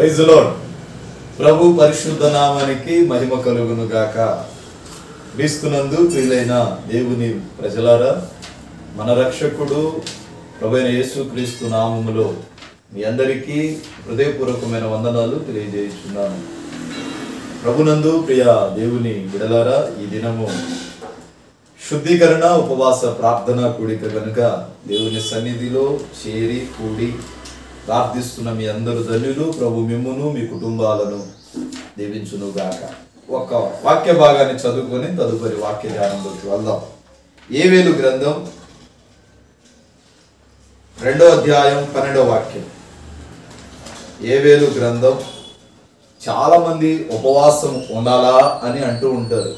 Praise the lord. ప్రభు పరిశుద్ధ నామానికి మహిమ కలుగును గాక. క్రీస్తునందు ప్రియులైన దేవుని ప్రజలారా, మన రక్షకుడు ప్రభువైన యేసుక్రీస్తు నామములో మీ అందరికీ హృదయపూర్వకమైన వందనాలు తెలియజేస్తున్నాను. ప్రభునందు ప్రియ దేవుని బిడలారా, ఈ దినము శుద్ధీకరణ ఉపవాస ప్రార్థన కూడిక కనుక దేవుని సన్నిధిలో చేరి కూడి ప్రార్థిస్తున్న మీ అందరూ ధన్యులు. ప్రభు మిమ్మును మీ కుటుంబాలను దీవించును గాక. ఒక వాక్య భాగాన్ని చదువుకొని తదుపరి వాక్య ధ్యానంలోకి వెళ్దాం. యోవేలు గ్రంథం 2వ అధ్యాయం 12వ వాక్యం. యోవేలు గ్రంథం, చాలా మంది ఉపవాసం ఉండాలా అని అంటూ ఉంటారు.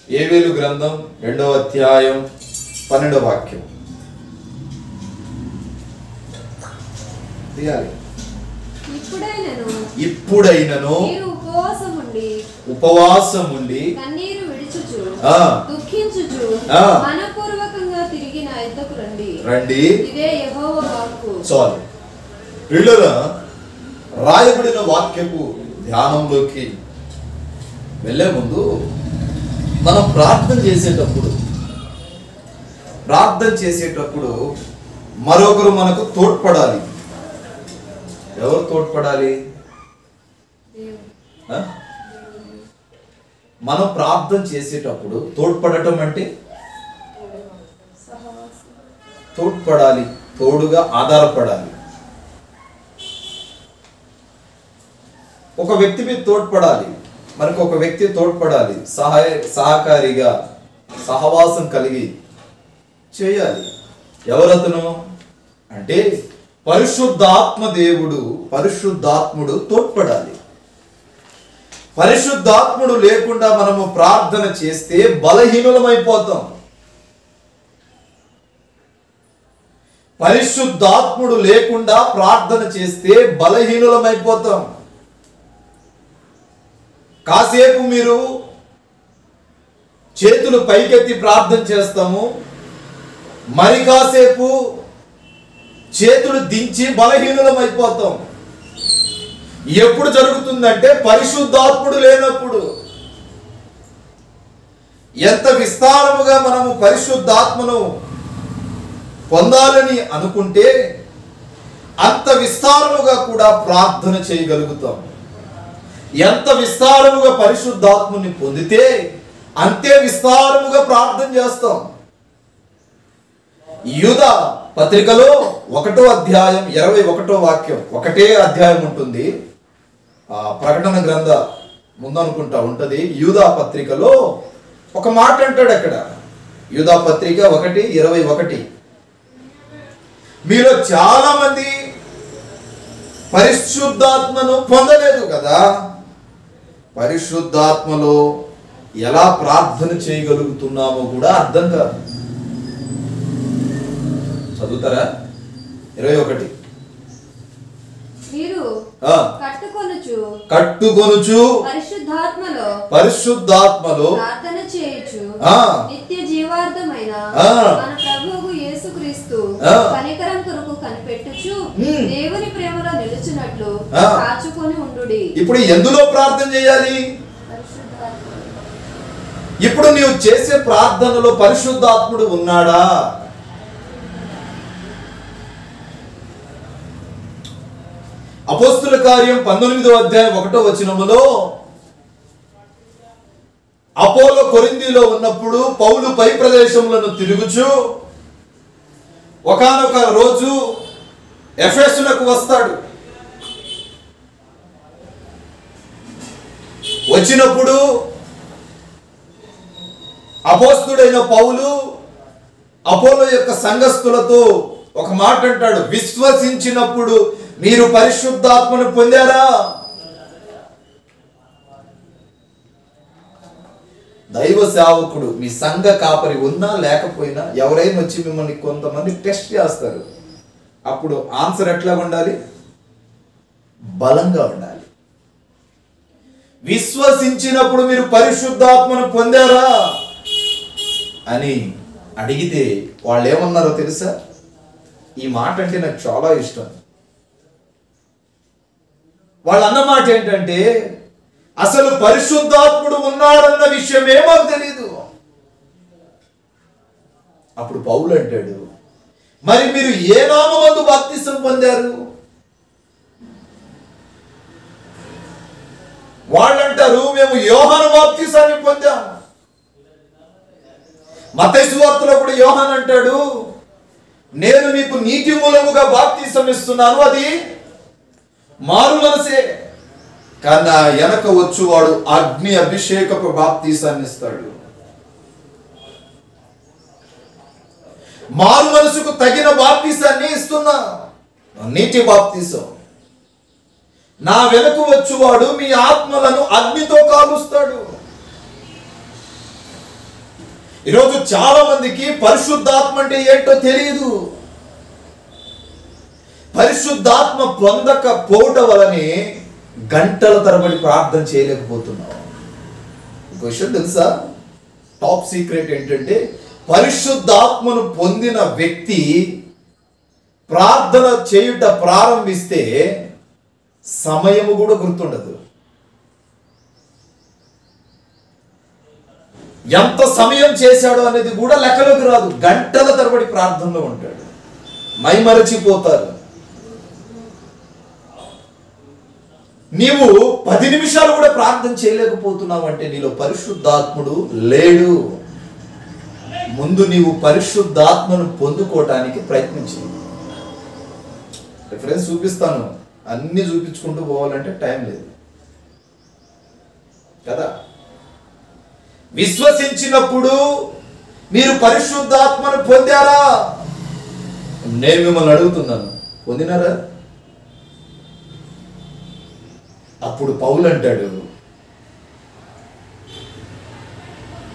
యోవేలు గ్రంథం 2వ అధ్యాయం 12వ వాక్యం. ఇప్పుడైనను ఉపవాసముండి కన్నీరు విడుచుచు దుఃఖించుచు మనపూర్వకంగా తిరిగి నా యొద్దకు రండి. ఇదే యెహోవా వాక్కు. చాలు పిల్లరా, రాయబడిన వాక్యపు ధ్యానంలోకి వెళ్ళే ముందు మనం ప్రార్థన చేసేటప్పుడు మరొకరు మనకు తోడ్పడాలి. ఎవరు తోడ్పడాలి? మనం ప్రార్థన చేసేటప్పుడు తోడ్పడటం అంటే తోడ్పడాలి, తోడుగా ఆధారపడాలి. ఒక వ్యక్తి మీద తోడ్పడాలి, మనకు ఒక వ్యక్తి తోడ్పడాలి, సహకారిగా సహవాసం కలిగి చేయాలి. ఎవరతను అంటే పరిశుద్ధాత్మ దేవుడు, పరిశుద్ధాత్ముడు తోడ్పడాలి. పరిశుద్ధాత్ముడు లేకుండా మనము ప్రార్థన చేస్తే బలహీనులమైపోతాం. పరిశుద్ధాత్ముడు లేకుండా ప్రార్థన చేస్తే బలహీనులమైపోతాం. కాసేపు మీరు చేతులు పైకెత్తి ప్రార్థన చేస్తాము, మరి కాసేపు చేతులు దించి బలహీనులమైపోతాం. ఎప్పుడు జరుగుతుందంటే పరిశుద్ధాత్ముడు లేనప్పుడు. ఎంత విస్తారముగా మనము పరిశుద్ధాత్మను పొందాలని అనుకుంటే అంత విస్తారముగా కూడా ప్రార్థన చేయగలుగుతాం. ఎంత విస్తారముగా పరిశుద్ధాత్మని పొందితే అంతే విస్తారముగా ప్రార్థన చేస్తాం. యూదా పత్రికలో 1వ అధ్యాయం 21వ వాక్యం, ఒకటే అధ్యాయం ఉంటుంది. ప్రకటన గ్రంథ ముందనుకుంటా ఉంటది. యూదా పత్రికలో ఒక మాట అంటాడు అక్కడ. యూదా పత్రిక 1:21, మీలో చాలా మంది పరిశుద్ధాత్మను పొందలేదు కదా, పరిశుద్ధాత్మలో ఎలా ప్రార్థన చేయగలుగుతున్నామో కూడా అర్థం కాదు. చదువుతారా? 21. మీరు కట్టుకొనుచు పరిశుద్ధాత్మలో ప్రార్థన చేయుచు నిత్య జీవార్థమైన మన ప్రభువు యేసుక్రీస్తు కనికరం కొరకు కనిపెట్టుచు దేవుని ప్రేమలో నిలుచున్నట్లు కాచుకొని ఉండుడి. ఇప్పుడు ఎందులో ప్రార్థన చేయాలి? ఇప్పుడు నీవు చేసే ప్రార్థనలో పరిశుద్ధాత్ముడు ఉన్నాడా? అపోస్తుల కార్యం 19వ అధ్యాయం 1వ వచనములో అపోలో కొరింథీలో ఉన్నప్పుడు పౌలు పై ప్రదేశములను తిరుగుచు ఒకానొక రోజు ఎఫెసునకు వస్తాడు. వచ్చినప్పుడు అపోస్తుడైన పౌలు అపోలో యొక్క సంఘస్థులతో ఒక మాట అంటాడు, విశ్వసించినప్పుడు మీరు పరిశుద్ధాత్మను పొందారా? దైవ సేవకుడు, మీ సంఘ కాపరి ఉన్నా లేకపోయినా ఎవరైనా వచ్చి మిమ్మల్ని కొంతమంది టెస్ట్ చేస్తారు. అప్పుడు ఆన్సర్ ఎట్లా ఉండాలి? బలంగా ఉండాలి. విశ్వసించినప్పుడు మీరు పరిశుద్ధాత్మను పొందారా అని అడిగితే వాళ్ళు ఏమన్నారో తెలుసా? ఈ మాట అంటే నాకు చాలా ఇష్టం. వాళ్ళు అన్నమాట ఏంటంటే అసలు పరిశుద్ధాత్ముడు ఉన్నాడన్న విషయమే మాకు తెలియదు. అప్పుడు పౌలు అంటాడు, మరి మీరు ఏ నామమందు బాప్తిసం పొందారు? వాళ్ళంటారు, మేము యోహాను బాప్తిసాన్ని పొందాం. మత్తయి సువార్తలో కూడా యోహాను అంటాడు, నేను నీకు నీతి మూలముగా బాప్తిసం ఇస్తున్నాను, అది మారు మనసే, కానీ నా వెనక వచ్చువాడు అగ్ని అభిషేకపు బాప్తిసాన్ని ఇస్తాడు. మారు మనసుకు తగిన బాప్తిసాన్ని ఇస్తున్నా, నీటి బాప్తిసం. నా వెనక వచ్చువాడు మీ ఆత్మలను అగ్నితో కాలుస్తాడు. ఈరోజు చాలా మందికి పరిశుద్ధాత్మ అంటే ఏంటో తెలియదు. పరిశుద్ధాత్మ పొందకపోవటం వలని గంటల తరబడి ప్రార్థన చేయలేకపోతున్నాం. ఇంకో విషయం తెలుసా? టాప్ సీక్రెట్ ఏంటంటే పరిశుద్ధాత్మను పొందిన వ్యక్తి ప్రార్థన చేయుట ప్రారంభిస్తే సమయము కూడా గుర్తుండదు. ఎంత సమయం చేశాడు అనేది కూడా లెక్కలోకి రాదు. గంటల తరబడి ప్రార్థనలో ఉంటాడు, మైమరచిపోతారు. నీవు 10 నిమిషాలు కూడా ప్రార్థన చేయలేకపోతున్నావు అంటే నీలో పరిశుద్ధాత్ముడు లేడు. ముందు నీవు పరిశుద్ధాత్మను పొందుకోవటానికి ప్రయత్నించు. రిఫరెన్స్ చూపిస్తాను, అన్ని చూపించుకుంటూ పోవాలంటే టైం లేదు కదా. విశ్వసించినప్పుడు మీరు పరిశుద్ధాత్మను పొందారా? నేను మిమ్మల్ని అడుగుతున్నాను, పొందినారా? అప్పుడు పౌలు అంటాడు,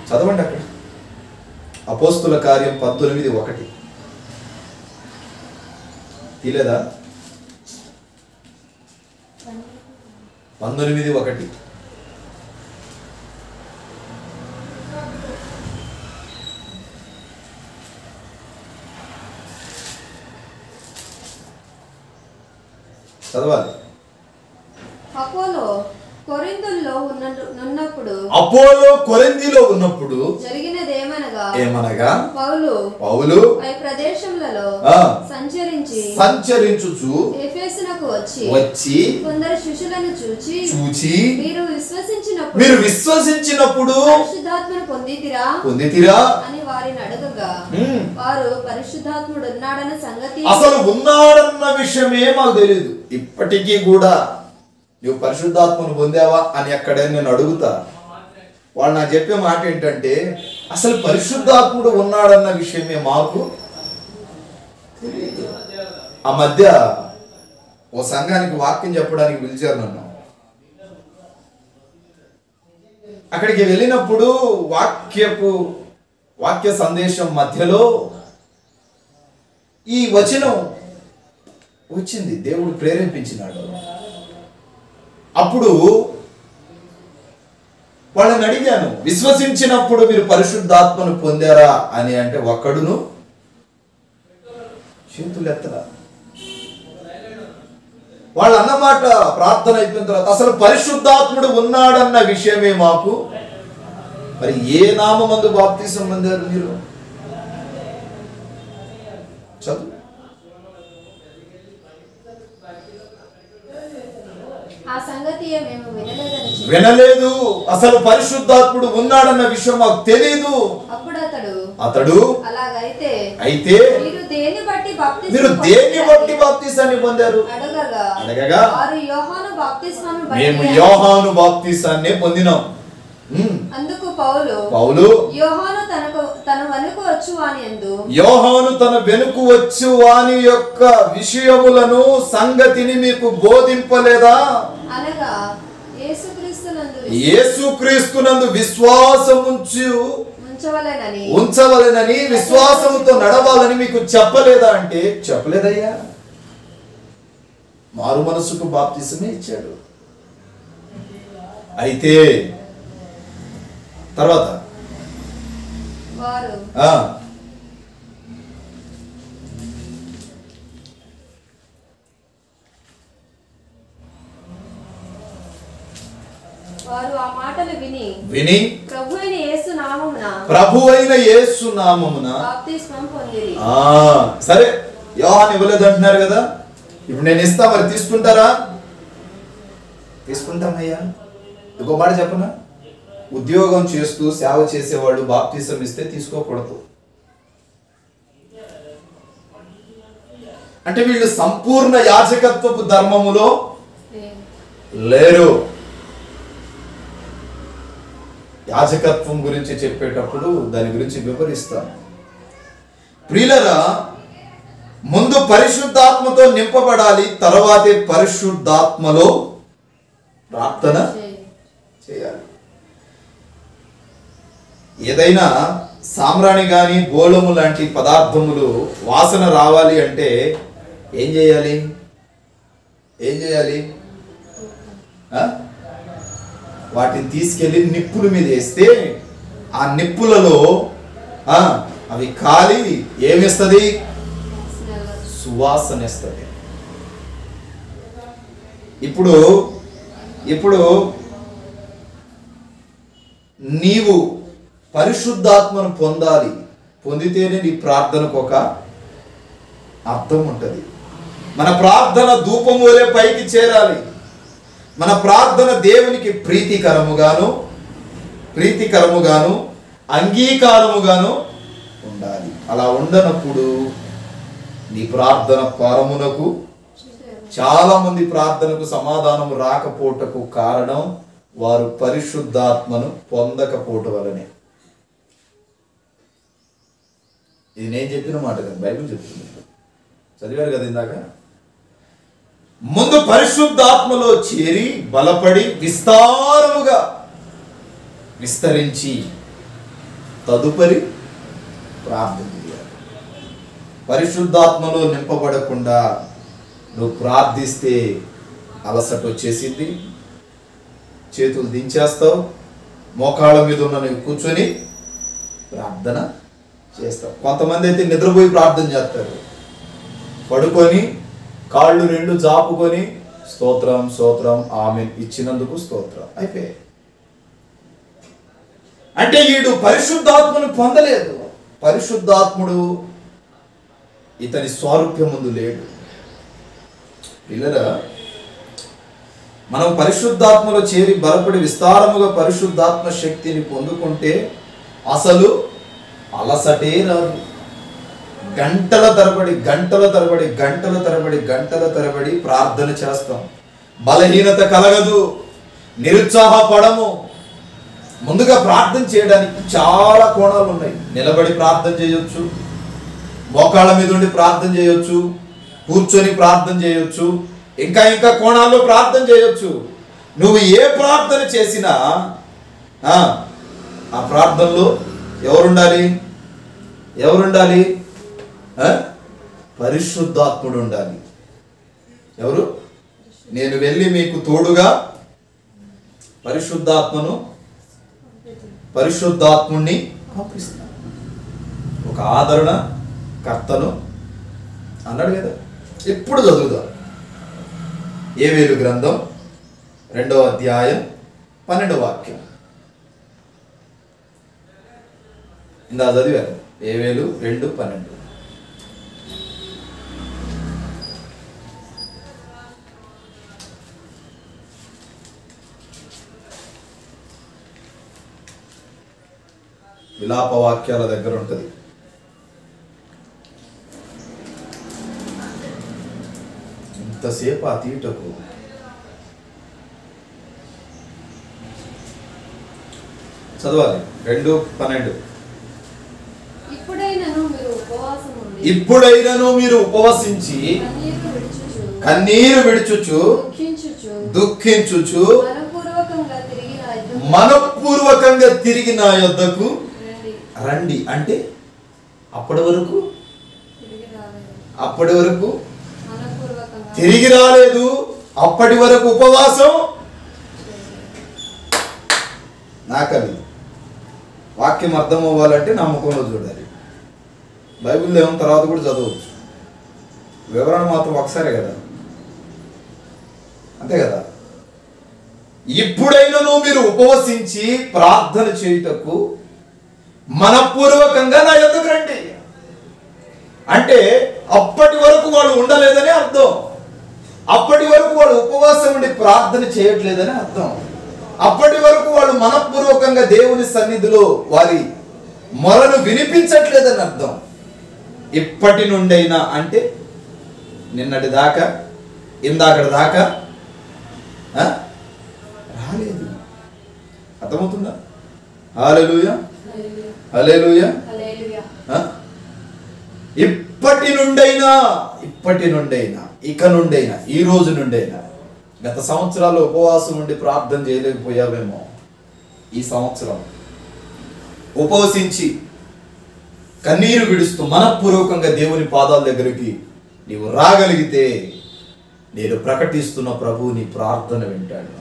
చదవండి అక్కడ, అపోస్తుల కార్యం 19:1 తీలేదా? 19:1 చదవాలి. అపోలో కొరింథీలో ఉన్నప్పుడు జరిగినదేమనగా పౌలు పై ప్రదేశములలో సంచరించుచు ఎఫెసునకు వచ్చి కొందరు శిష్యులను చూచి మీరు విశ్వసించినప్పుడు పరిశుద్ధాత్మను పొందితిరా అని వారిని అడగగా వారు పరిశుద్ధాత్ముడు ఉన్నాడన్న సంగతి, అసలు ఉన్నాడన్న విషయమే మాకు తెలియదు. ఇప్పటికీ కూడా నువ్వు పరిశుద్ధాత్మను పొందావా అని ఎక్కడైనా నేను అడుగుతా. వాళ్ళు నాకు చెప్పే మాట ఏంటంటే అసలు పరిశుద్ధాత్ముడు ఉన్నాడన్న విషయమే మాకు తెలియదు. ఆ మధ్య ఓ సంఘానికి వాక్యం చెప్పడానికి పిలిచారు నన్ను. అక్కడికి వెళ్ళినప్పుడు వాక్య సందేశం మధ్యలో ఈ వచనం వచ్చింది, దేవుడు ప్రేరేపించినాడు. అప్పుడు వాళ్ళని అడిగాను, విశ్వసించినప్పుడు మీరు పరిశుద్ధాత్మను పొందారా అని అంటే ఒక్కడును చేతులు ఎత్తరా. వాళ్ళు అన్నమాట ప్రార్థన అయిపోయిన తర్వాత అసలు పరిశుద్ధాత్ముడు ఉన్నాడన్న విషయమే మాకు, మరి ఏ నామమందు బాప్తిసం పొందారు మీరు? చదువు. వినలేదు. అసలు పరిశుద్ధాత్ముడు ఉన్నాడన్న విషయం మాకు తెలీదు. అతడు అయితే మీరు దేన్ని బట్టి బాప్తిసాన్ని పొందారు అడగగా మేము యోహాను బాప్తిసాన్ని పొందినాం. అందుకు పౌలు యోహాను తన వెనుక వచ్చు వాని యొక్క విషయములను సంగతిని మీకు బోధింపలేదా అనగా యేసుక్రీస్తునందు విశ్వాసం ఉంచవలెనని విశ్వాసముతో నడవాలని మీకు చెప్పలేదా అంటే చెప్పలేదయ్యా. మారు మనసుకు బాప్తిసమే ఇచ్చాడు. అయితే తర్వాత వారు ఆ మాటలు విని విని ప్రభువైన యేసు నామమున బాప్తిస్మం పొందిరి. సరే, యోహాను ఇవ్వలేదు అంటున్నారు కదా, ఇప్పుడు నేను ఇస్తా, మరి తీసుకుంటారా? తీసుకుంటామయ్యా. ఇంకో మాట చెప్పనా, ఉద్యోగం చేస్తూ సేవ చేసేవాడు బాప్తిసం ఇస్తే తీసుకోకూడదు. అంటే వీళ్ళు సంపూర్ణ యాజకత్వపు ధర్మములో లేరు. యాజకత్వం గురించి చెప్పేటప్పుడు దాని గురించి వివరిస్తాను. ప్రియులరా, ముందు పరిశుద్ధాత్మతో నింపబడాలి, తర్వాతే పరిశుద్ధాత్మలో ప్రార్థన చేయాలి. ఏదైనా సామ్రాణి గాని బోళము లాంటి పదార్థములు వాసన రావాలి అంటే ఏం చేయాలి? వాటిని తీసుకెళ్లి నిప్పుల మీద వేస్తే ఆ నిప్పులలో అవి కాలి ఏమిస్తుంది? సువాసన ఇస్తుంది. ఇప్పుడు నీవు పరిశుద్ధాత్మను పొందాలి. పొందితేనే నీ ప్రార్థనకు ఒక అర్థం ఉంటుంది. మన ప్రార్థన ధూపం వలె పైకి చేరాలి. మన ప్రార్థన దేవునికి ప్రీతికరముగాను అంగీకారముగాను ఉండాలి. అలా ఉండనప్పుడు నీ ప్రార్థన పరమునకు, చాలా మంది ప్రార్థనకు సమాధానం రాకపోవటకు కారణం వారు పరిశుద్ధాత్మను పొందకపోవటం వలనే. ఇది నేను చెప్పిన మాట కదా, బైబిల్ చెప్తుంది. చదివారు కదా ఇందాక. ముందు పరిశుద్ధాత్మలో చేరి బలపడి విస్తారముగా విస్తరించి తదుపరి ప్రార్థన చేయాలి. పరిశుద్ధాత్మలో నింపబడకుండా నువ్వు ప్రార్థిస్తే అలసట వచ్చేసింది, చేతులు దించేస్తావు, మోకాళ్ళ మీద ఉన్న నువ్వు కూర్చొని ప్రార్థన చేస్తావు. కొంతమంది అయితే నిద్రపోయి ప్రార్థన చేస్తారు. పడుకొని కాళ్ళు రెండు జాపుకొని స్తోత్రం స్తోత్రం ఆమేన్ ఇచ్చినందుకు స్తోత్రం అయిపోయాయి. అంటే వీడు పరిశుద్ధాత్మను పొందలేదు. పరిశుద్ధాత్ముడు ఇతని స్వారూప్యం ముందు లేడు. పిల్లరా, మనం పరిశుద్ధాత్మలో చేరి బలపడి విస్తారముగా పరిశుద్ధాత్మ శక్తిని పొందుకుంటే అసలు అలసటే రాదు. గంటల తరబడి ప్రార్థన చేస్తాం. బలహీనత కలగదు, నిరుత్సాహపడము. ముందుగా ప్రార్థన చేయడానికి చాలా కోణాలు ఉన్నాయి. నిలబడి ప్రార్థన చేయొచ్చు, మోకాళ్ళ మీద ఉండి ప్రార్థన చేయొచ్చు, కూర్చొని ప్రార్థన చేయొచ్చు, ఇంకా కోణాల్లో ప్రార్థన చేయొచ్చు. నువ్వు ఏ ప్రార్థన చేసినా ఆ ప్రార్థనలో ఎవరుండాలి? పరిశుద్ధాత్ముడు ఉండాలి. ఎవరు? నేను వెళ్ళి మీకు తోడుగా పరిశుద్ధాత్ముణ్ణి పంపిస్తాను, ఒక ఆదరణ కర్తను అన్నాడు కదా. ఇప్పుడు చదువుదాం. యోవేలు గ్రంథం 2వ అధ్యాయం 12వ వాక్యం. ఇందా చదివారు. యోవేలు 2:12. విలాప వాక్యాల దగ్గర ఉంటుంది. ఇంతసేపు ఆ తీటకు చదవాలి. 2:12. ఇప్పుడైనను మీరు ఉపవసించి కన్నీరు విడుచుచు దుఃఖించుచు మనపూర్వకంగా తిరిగి నా యొద్దకు రండి. అంటే అప్పటి వరకు తిరిగి రాలేదు. అప్పటి వరకు ఉపవాసం. నాకది వాక్యం అర్థం అవ్వాలంటే నమ్మకంలో చూడాలి. బైబిల్లో ఏమో తర్వాత కూడా చదవచ్చు. వివరణ మాత్రం ఒకసారి కదా, అంతే కదా. ఇప్పుడైనను మీరు ఉపవసించి ప్రార్థన చేయుటకు మనపూర్వకంగా నా యొద్దకు రండి. అంటే అప్పటి వరకు వాళ్ళు ఉండలేదని అర్థం. అప్పటి వరకు వాళ్ళు ఉపవాసం ఉండి ప్రార్థన చేయట్లేదని అర్థం. అప్పటి వరకు వాళ్ళు మనపూర్వకంగా దేవుని సన్నిధిలో వారి మొరను వినిపించట్లేదని అర్థం. ఇప్పటి నుండైనా అంటే నిన్నటి దాకా, ఇందాకటి దాకా రాలేదు. అర్థమవుతుందా? హల్లెలూయా, హల్లెలూయా. ఇప్పటి నుండైనా ఇక నుండైనా ఈ రోజు నుండైనా, గత సంవత్సరాలు ఉపవాసం ఉండి ప్రార్థన చేయలేకపోయావేమో, ఈ సంవత్సరం ఉపవసించి కన్నీరు విడుస్తూ మనపూర్వకంగా దేవుని పాదాల దగ్గరికి నీవు రాగలిగితే నేను ప్రకటిస్తున్న ప్రభువు నీ ప్రార్థన వింటాడు.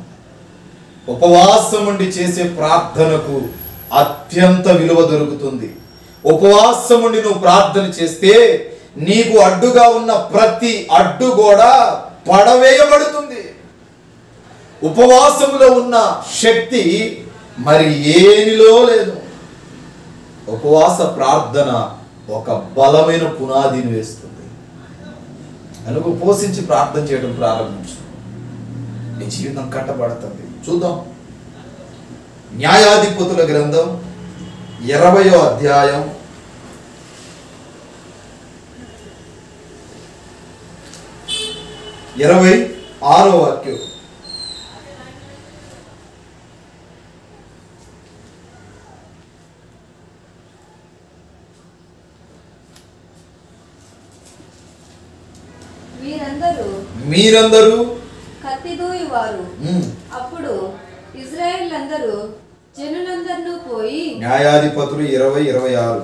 ఉపవాసం ఉండి చేసే ప్రార్థనకు అత్యంత విలువ దొరుకుతుంది. ఉపవాసం ఉండి నువ్వు ప్రార్థన చేస్తే నీకు అడ్డుగా ఉన్న ప్రతి అడ్డు కూడా పడవేయబడుతుంది. ఉపవాసంలో ఉన్న శక్తి మరి ఏనిలో లేదు. ఉపవాస ప్రార్థన ఒక బలమైన పునాదిని వేస్తుంది. కనుక ఉపవసించి ప్రార్థన చేయడం ప్రారంభించు, నీ జీవితం కట్టబడుతుంది. చూద్దాం. న్యాయాధిపతుల గ్రంథం 20వ అధ్యాయం 26వ వాక్యం. మీరందరూ కత్తిదూయువారు. అప్పుడు ఇశ్రాయేలీయులందరూ జనులందరినూ పోయి. న్యాయాధిపతులు 20:26.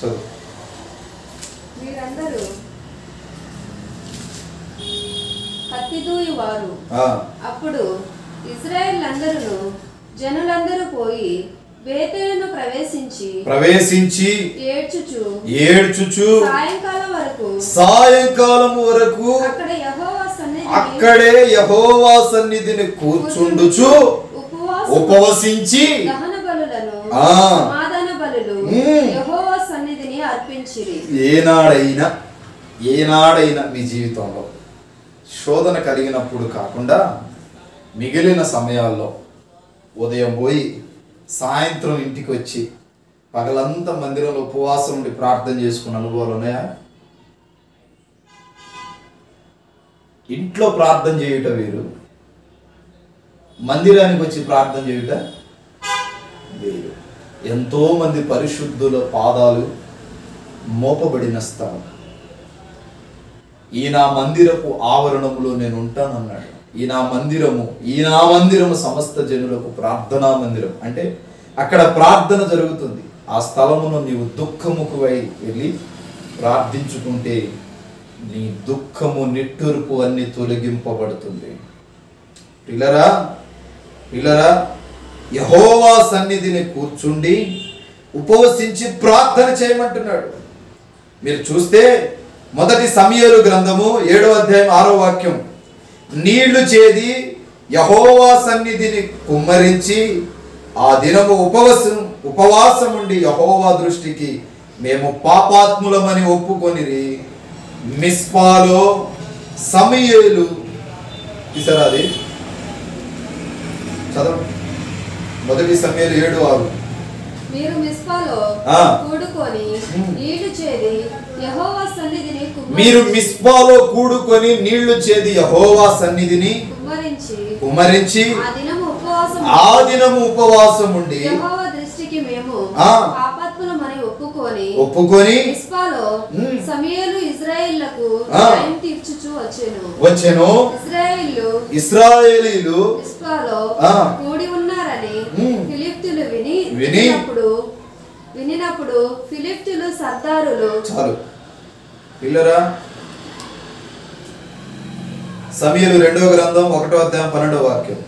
చదువు. మీరందరూ కత్తిదూయువారు. అప్పుడు ఇశ్రాయేలీయులందరూ జనులందరూ పోయి బేతేలును ప్రవేశించి ఏడ్చుచు సాయంకాలం వరకు అక్కడే యెహోవా సన్నిధిని కూర్చుండుచు ఉపవసించి సమాధాన బలులు యెహోవా సన్నిధిని అర్పించిరి. ఏనాడైనా మీ జీవితంలో శోధన కలిగినప్పుడు కాకుండా మిగిలిన సమయాల్లో ఉదయం పోయి సాయంత్రం ఇంటికి వచ్చి పగలంతా మందిరంలో ఉపవాసం ఉండి ప్రార్థన చేసుకున్న అనుభవాలు ఉన్నాయా? ఇంట్లో ప్రార్థన చేయుట వేరు, మందిరానికి వచ్చి ప్రార్థన చేయుట వేరు. ఎంతో మంది పరిశుద్ధుల పాదాలు మోపబడిన స్థలం. ఈ నా మందిరపు ఆవరణములో నేను ఉంటానన్నాడు. ఈ నా మందిరము సమస్త జనులకు ప్రార్థనా మందిరం. అంటే అక్కడ ప్రార్థన జరుగుతుంది. ఆ స్థలమును నీవు దుఃఖముకువై వెళ్ళి ప్రార్థించుకుంటే నీ దుఃఖము నిట్టూర్పు అన్ని తొలగింపబడుతుంది. పిల్లరా యెహోవా సన్నిధిని కూర్చుండి ఉపవసించి ప్రార్థన చేయమంటున్నాడు. మీరు చూస్తే మొదటి సమూయేలు గ్రంథము 7వ అధ్యాయం 6వ వాక్యం. నీళ్లు చేది యెహోవా సన్నిధిని కుమ్మరించి ఆ దినము ఉపవాసం ఉండి యెహోవా దృష్టికి మేము పాపాత్ములమని ఒప్పుకొనిరి. మిస్పాలో సమూయేలు తీసారా? అది చదవండి. మొదటి సమూయేలు 7:6. మీరు మిస్పాలో కూడుకొని నీళ్లు చేది యెహోవా సన్నిధిని కుమ్మరించి ఆ దినము ఉపవాసం ఉండి యెహోవా దృష్టికి మేము పాపాత్ములమని ఒప్పుకొని మిస్పాలో సమూయేలు ఇశ్రాయేలులకు న్యాయం తీర్చుచు వచ్చెను. ఇశ్రాయేలీయులు మిస్పాలో కూడి ఉన్నారని ఫిలిష్తీయులు వినినప్పుడు ఫిలిష్తీయులు సర్దారులు. చాలు పిల్లరా. సమూయేలు 2వ గ్రంథం 1వ అధ్యాయం 12వ వాక్యం.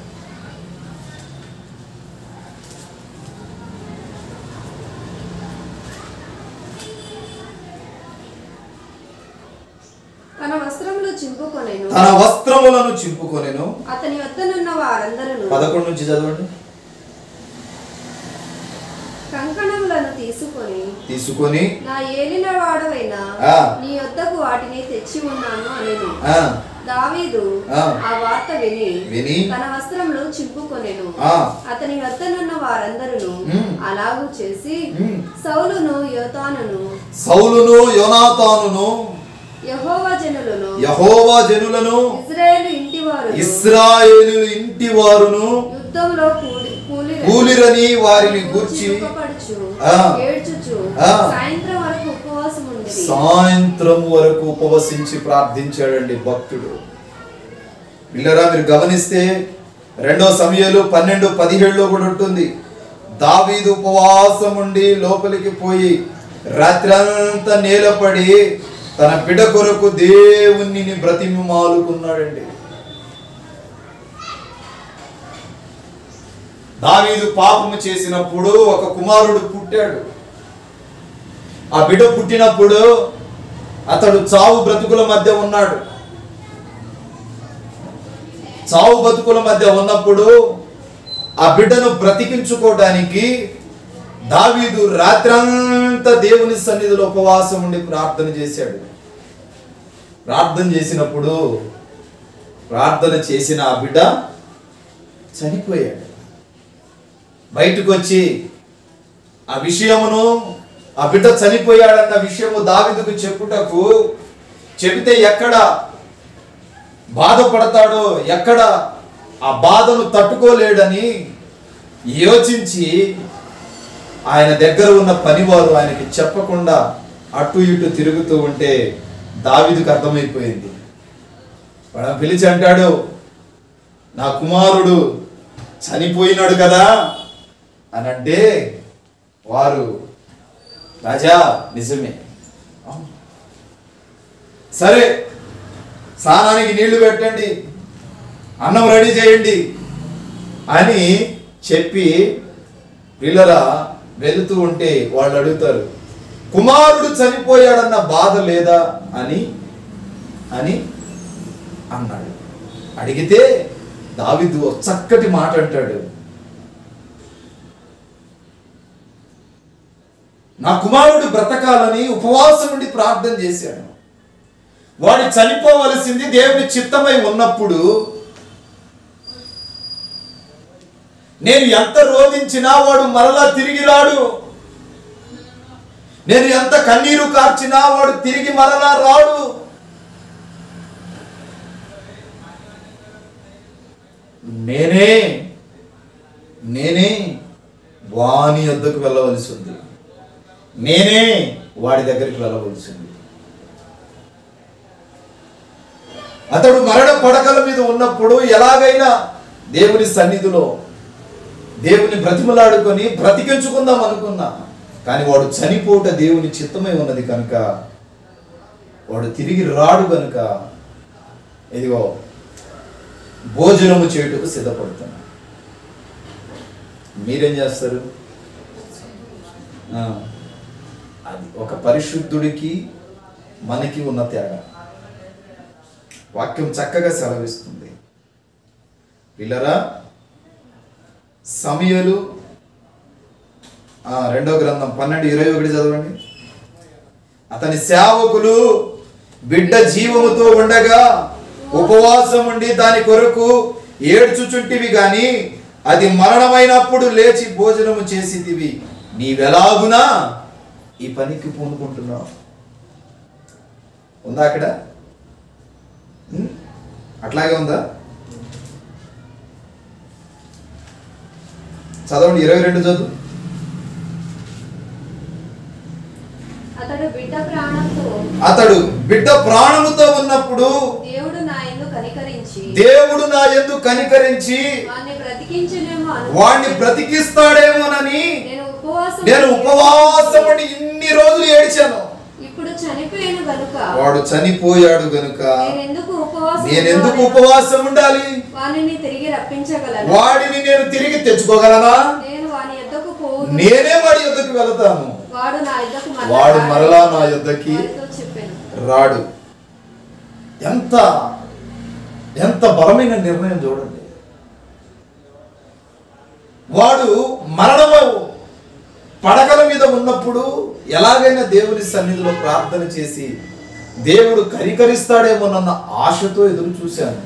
తన వస్త్రములు చింపుకొనెను. తన వస్త్రములను చింపుకొనెను. అతని వద్దనున్న వారందరూ 11 నుంచి చదవండి. కంకణములను తీసుకొని నా ఏలిన వాడవైన నీ యొద్దకు వాటిని తెచ్చి ఉన్నాను అనెను. దావీదు ఆ వార్త విని తన వస్త్రములు చింపుకొనెను. అతని వద్దనున్న వారందరూ అలాగూ చేసి సౌలును యోనాతానును యెహోవా జనులను ఇశ్రాయేలు ఇంటి వారును యుద్ధంలో కూలిరని వారిని గూర్చి సాయంత్రం వరకు ఉపవసించి ప్రార్థించాడండి భక్తుడు. పిల్లరా, మీరు గమనిస్తే 2 సమూయేలు 12:17 కూడా ఉంటుంది. దావీదు ఉపవాసం ఉండి లోపలికి పోయి రాత్రంతా నేలపడి తన బిడ్డ కొరకు దేవుణ్ణి బ్రతిమాలుకున్నాడండి. దావీదు పాపము చేసినప్పుడు ఒక కుమారుడు పుట్టాడు. ఆ బిడ్డ పుట్టినప్పుడు అతడు చావు బ్రతుకుల మధ్య ఉన్నాడు. చావు బ్రతుకుల మధ్య ఉన్నప్పుడు ఆ బిడ్డను బ్రతికించుకోవడానికి దావీదు రాత్రంతా దేవుని సన్నిధిలో ఉపవాసం ఉండి ప్రార్థన చేశాడు. ప్రార్థన చేసినప్పుడు ప్రార్థన చేసిన ఆ బిడ్డ చనిపోయాడు. బయటకు వచ్చి ఆ విషయమును, ఆ బిడ్డ చనిపోయాడన్న విషయము దావీదుకు చెబితే ఎక్కడ బాధపడతాడో, ఎక్కడ ఆ బాధను తట్టుకోలేడని యోచించి ఆయన దగ్గర ఉన్న పనివారు ఆయనకి చెప్పకుండా అటు ఇటు తిరుగుతూ ఉంటే దావీదుకు అర్థమైపోయింది. వాడు పిలిచి అంటాడు, నా కుమారుడు చనిపోయినాడు కదా అని అంటే వారు, రాజా నిజమే, సరే స్నానానికి నీళ్లు పెట్టండి, అన్నం రెడీ చేయండి అని చెప్పి పిల్లరా వెళుతూ ఉంటే వాళ్ళు అడుగుతారు, కుమారుడు చనిపోయాడన్న బాధ లేదా అని అన్నాడు. అడిగితే దావీదు చక్కటి మాట అంటాడు, నా కుమారుడు బ్రతకాలని ఉపవాసం ఉండి ప్రార్థన చేశాడు. వాడు చనిపోవలసింది దేవుని చిత్తమై ఉన్నప్పుడు నేను ఎంత రోధించినా వాడు మరలా తిరిగి రాడు. నేను ఎంత కన్నీరు కార్చినా వాడు తిరిగి మరలా రాడు. నేనే వాని వద్దకు వెళ్ళవలసి ఉంది, నేనే వాడి దగ్గరికి వెళ్ళవలసి ఉంది. అతడు మరణ పడకల మీద ఉన్నప్పుడు ఎలాగైనా దేవుని సన్నిధిలో దేవుని బ్రతిమలాడుకొని బ్రతికించుకుందాం అనుకున్నా, కానీ వాడు చనిపోట దేవుని చిత్తమై ఉన్నది కనుక వాడు తిరిగి రాడు కనుక ఇదిగో భోజనము చేయుటకు సిద్ధపడుతున్నా. మీరేం చేస్తారు? అది ఒక పరిశుద్ధుడికి మనకి ఉన్న తేడా. వాక్యం చక్కగా సెలవిస్తుంది. పిల్లరా, సమూయేలు 2వ గ్రంథం 12:21 చదవండి. అతని సేవకులు బిడ్డ జీవముతో ఉండగా ఉపవాసం ఉండి దాని కొరకు ఏడ్చుచుంటివి గాని అది మరణమైనప్పుడు లేచి భోజనము చేసితివి. నీవెలాగునా ఈ పనికి పూనుకుంటున్నావు? ఉందా అక్కడ? అట్లాగే ఉందా? చదవండి, 22 చదువు. అతడు బిడ్డ ప్రాణముతో ఉన్నప్పుడు దేవుడు నా యందు కనికరించి వాణ్ణి బ్రతికిస్తాడేమోనని నేను ఉపవాసముండి ఇన్ని రోజులు ఏడ్చాను. వాడు చనిపోయాడు గనుక నేనెందుకు ఉపవాసం ఉండాలి? వాడిని నేను తిరిగి తెచ్చుకోగలనా? నేనే వాడి యొద్దకు వెళతాను, వాడు మరలా నా యొద్దకి రాడు. ఎంత ఎంత బలమైన నిర్ణయం చూడండి. వాడు మరణము పడకల మీద ఉన్నప్పుడు ఎలాగైనా దేవుని సన్నిధిలో ప్రార్థన చేసి దేవుడు కనికరిస్తాడేమోనన్న ఆశతో ఎదురు చూశాను.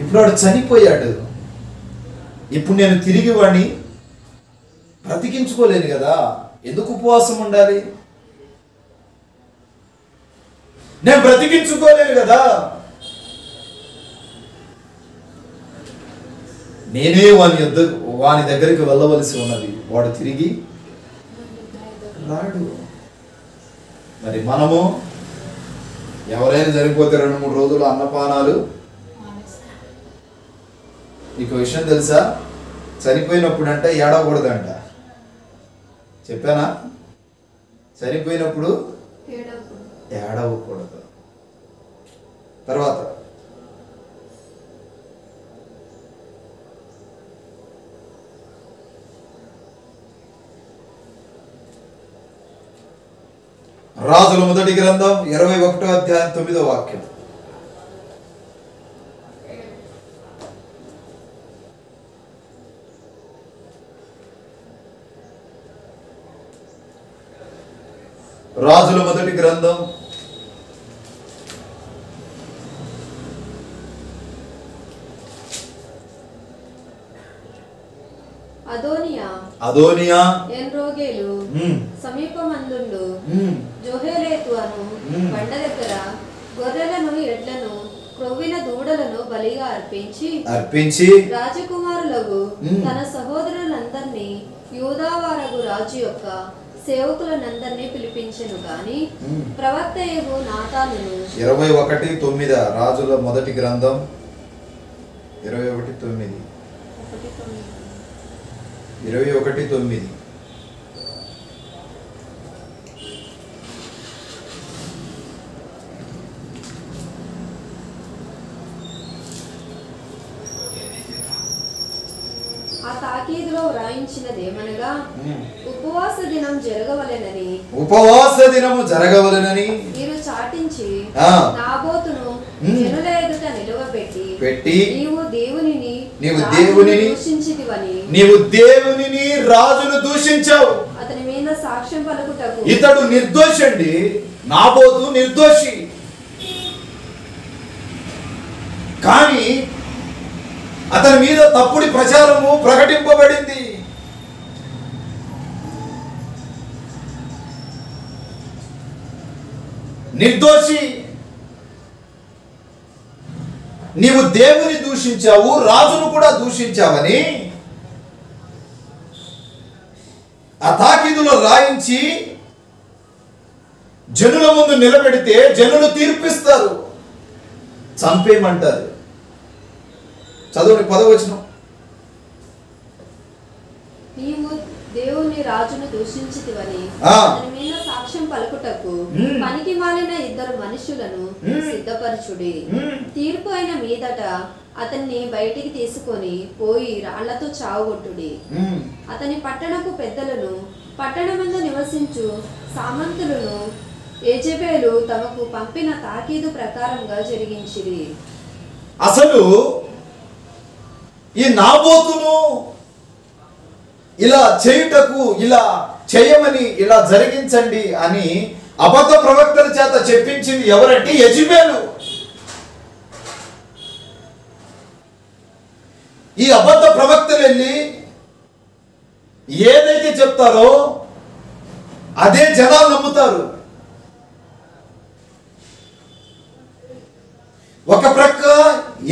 ఇప్పుడు వాడు చనిపోయాడు. ఇప్పుడు నేను తిరిగి వాడిని బ్రతికించుకోలేను కదా, ఎందుకు ఉపవాసం ఉండాలి? నేను బ్రతికించుకోలేను కదా, నేనే వాని దగ్గరికి వెళ్ళవలసి ఉన్నది. వాడు తిరిగి రాడు. మరి మనము ఎవరైనా చనిపోతే 2-3 రోజులు అన్నపానాలు. నీకు విషయం తెలుసా? చనిపోయినప్పుడు అంటే ఏడవకూడదంట. చెప్పానా? చనిపోయినప్పుడు ఏడవకూడదు. తర్వాత రాజుల మొదటి గ్రంథం 21వ అధ్యాయం 9వ వాక్యం. రాజుల మొదటి గ్రంథం 'అదోనియా ఎన్రోగేలు సమీపమందుండు జోహేలేతు అను బండ దగ్గర గొర్రెలను ఎడ్లను క్రొవ్విన దూడలను బలిగా అర్పించి రాజకుమారులకు తన సహోదరులందరినీ యూదావారగు రాజు యొక్క సేవకులనందరినీ పిలిపించెను గాని ప్రవక్త యెహూ నాతానును 21:9 రాజుల మొదటి గ్రంథం 21:9 ఆ తాకీదులో వ్రాయించినదేమనగా ఉపవాస దినం జరగవలెనని మీరు చాటించి నాబోతును జనుల ఎదుట నిలువబెట్టి నీవు దేవునిని రాజును దూషించావు. అతని మీద సాక్ష్యం పలుకుటకు ఇతడు నిర్దోషి అండి. నాబోతు నిర్దోషి. కానీ అతని మీద తప్పుడు ప్రచారము ప్రకటింపబడింది. నిర్దోషి. నీవు దేవుని దూషించావు, రాజును కూడా దూషించావని ఆ తాకీదులో రాయించి జనుల ముందు నిలబెడితే జనులు తీర్పిస్తారు, చంపేయమంటారు. చదువుని 10వ వచనం. నీవు దేవుని రాజును దూషించితివని అతని మీద సాక్ష్యం పలుకుటకు పనికి మాలిన 2 మనుషులను సిద్ధపరచుడి. తీర్పు అయిన మీదట అతన్ని బయటికి తీసుకొని పోయి రాళ్లతో చావగొట్టుడి. అతని పట్టణపు పెద్దలను పట్టణమందు నివసించు సామంతులను యెజెబెలు తమకు పంపిన తాకీదు ప్రకారంగా జరిగించిరి. అసలు ఈ నాబోతును ఇలా చేయుటకు, ఇలా చేయమని, ఇలా జరిగించండి అని అబద్ధ ప్రవక్తల చేత చెప్పించింది ఎవరంటే యెజెబెలు. ఈ అబద్ధ ప్రవక్తలు వెళ్ళి ఏదైతే చెప్తారో అదే జనాలు నమ్ముతారు. ఒక ప్రక్క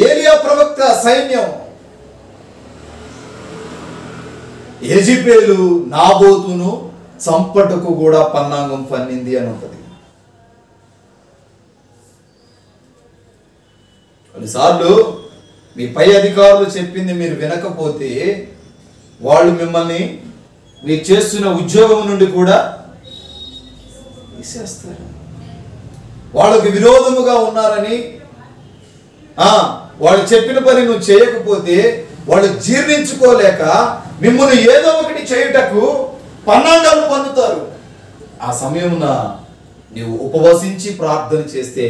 ఏలియా ప్రవక్త సైన్యం, యెజెబెలు నాబోతును చంపటకు కూడా పన్నాగం పన్నింది అని ఉంటుంది. కొన్నిసార్లు మీ పై అధికారులు చెప్పింది మీరు వినకపోతే వాళ్ళు మిమ్మల్ని మీరు చేస్తున్న ఉద్యోగం నుండి కూడా తీసేస్తారు. వాళ్ళకి విరోధముగా ఉన్నారని, వాళ్ళు చెప్పిన పని నువ్వు చేయకపోతే వాళ్ళు జీర్ణించుకోలేక మిమ్మల్ని ఏదో ఒకటి చేయుటకు పన్నాగాలు పొందుతారు. ఆ సమయమున నీవు ఉపవసించి ప్రార్థన చేస్తే